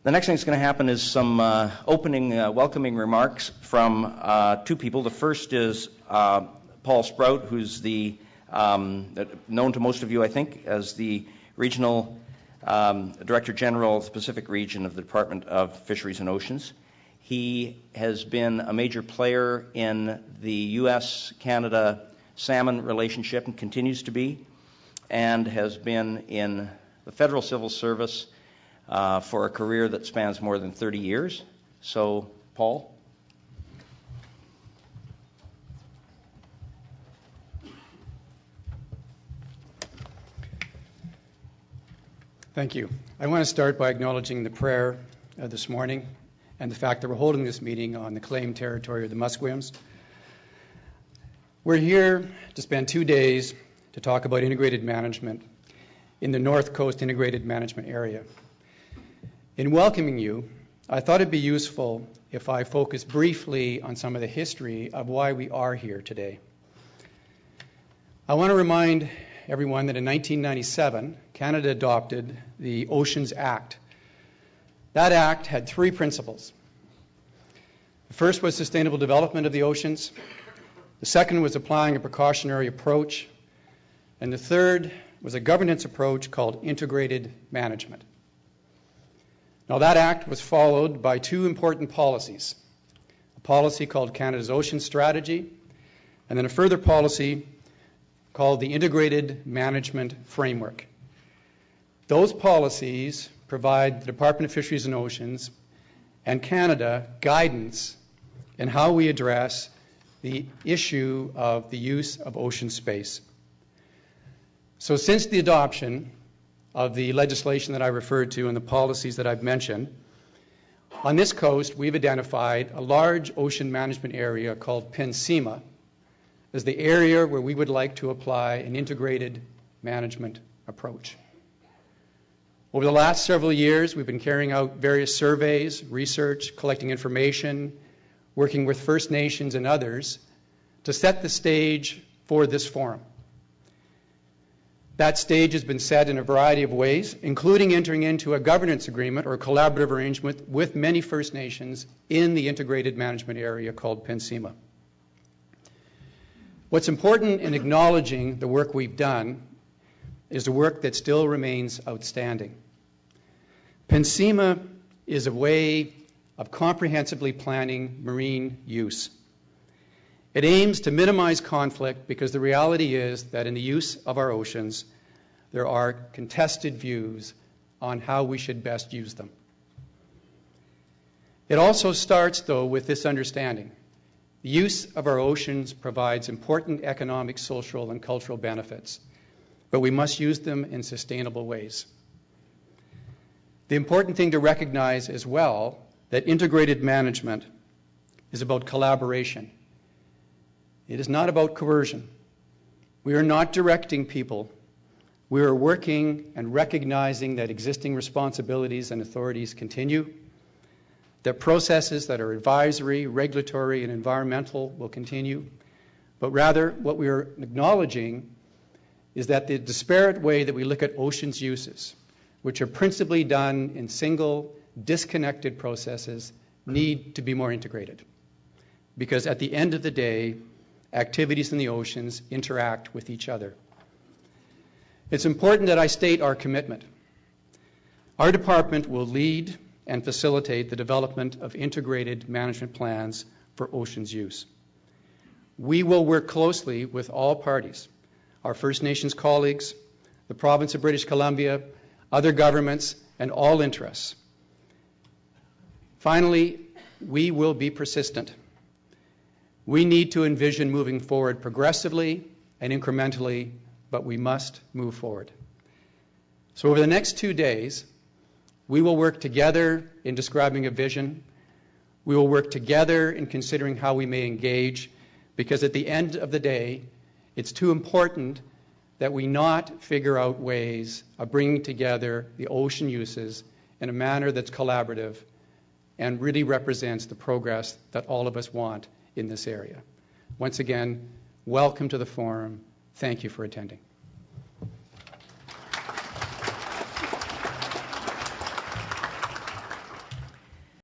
The next thing that's going to happen is some opening welcoming remarks from two people. The first is Paul Sprout, who's the known to most of you, I think, as the Regional Director General of the Pacific Region of the Department of Fisheries and Oceans. He has been a major player in the U.S.-Canada salmon relationship and continues to be, and has been in the Federal Civil Service for a career that spans more than 30 years. So, Paul? Thank you. I want to start by acknowledging the prayer this morning and the fact that we're holding this meeting on the claimed territory of the Musqueams. We're here to spend 2 days to talk about integrated management in the North Coast Integrated Management Area. In welcoming you, I thought it'd be useful if I focus briefly on some of the history of why we are here today. I want to remind everyone that in 1997, Canada adopted the Oceans Act. That act had 3 principles. The first was sustainable development of the oceans. The second was applying a precautionary approach. And the third was a governance approach called integrated management. Now, that act was followed by 2 important policies. A policy called Canada's Ocean Strategy, and then a further policy called the Integrated Management Framework. Those policies provide the Department of Fisheries and Oceans and Canada guidance in how we address the issue of the use of ocean space. So since the adoption of the legislation that I referred to and the policies that I've mentioned, on this coast we've identified a large ocean management area called PNCIMA as the area where we would like to apply an integrated management approach. Over the last several years, we've been carrying out various surveys, research, collecting information, working with First Nations and others to set the stage for this forum. That stage has been set in a variety of ways, including entering into a governance agreement or a collaborative arrangement with many First Nations in the integrated management area called PNCIMA. What's important in acknowledging the work we've done is the work that still remains outstanding. PNCIMA is a way of comprehensively planning marine use. It aims to minimize conflict because the reality is that in the use of our oceans, there are contested views on how we should best use them. It also starts, though, with this understanding. The use of our oceans provides important economic, social, and cultural benefits, but we must use them in sustainable ways. The important thing to recognize as well that integrated management is about collaboration. It is not about coercion. We are not directing people. We are working and recognizing that existing responsibilities and authorities continue, that processes that are advisory, regulatory, and environmental will continue, but rather what we are acknowledging is that the disparate way that we look at oceans uses, which are principally done in single, disconnected processes, need to be more integrated. Because at the end of the day, activities in the oceans interact with each other. It's important that I state our commitment. Our department will lead and facilitate the development of integrated management plans for oceans use. We will work closely with all parties, our First Nations colleagues, the province of British Columbia, other governments, and all interests. Finally, we will be persistent. We need to envision moving forward progressively and incrementally, but we must move forward. So over the next 2 days, we will work together in describing a vision. We will work together in considering how we may engage, because at the end of the day, it's too important that we not figure out ways of bringing together the ocean uses in a manner that's collaborative and really represents the progress that all of us want in this area. Once again, welcome to the forum. Thank you for attending.